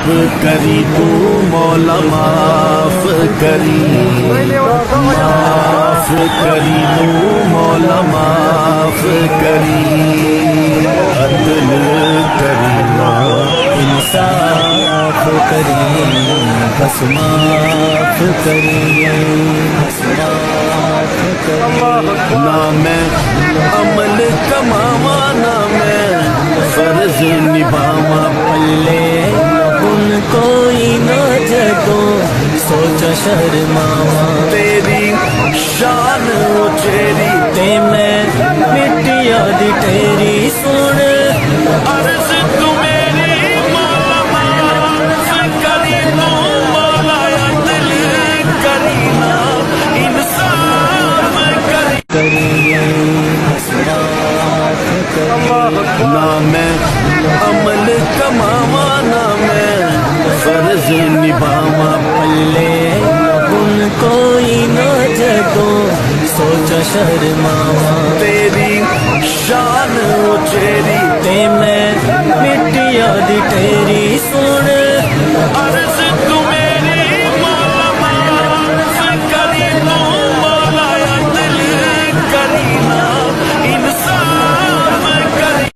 करी तू मौला माफ करी, माफ करी तू मौला माफ करी, अदल करी ना इंसाफ करी, बस माफ करी, बस माफ करी। ना मैं अमल कमावा ना मैं फर्ज निभावा, पल्ले उन कोई ना जदो सोचा शर्मावा, तेरी शान उचेरी ते मैं मिट्टिया दी तेरी सुन, अर्ज तू मेरी मौला माफ करी तू मौला अदल करी ना इंसाफ करी, ना मैं अमल कमावा ना मैं फर्ज निभावा, पल्ले उन कोई ना जदो सोचा शर्मावा, तेरी शान उचेरी ते मैं मिट्टिया दी तेरी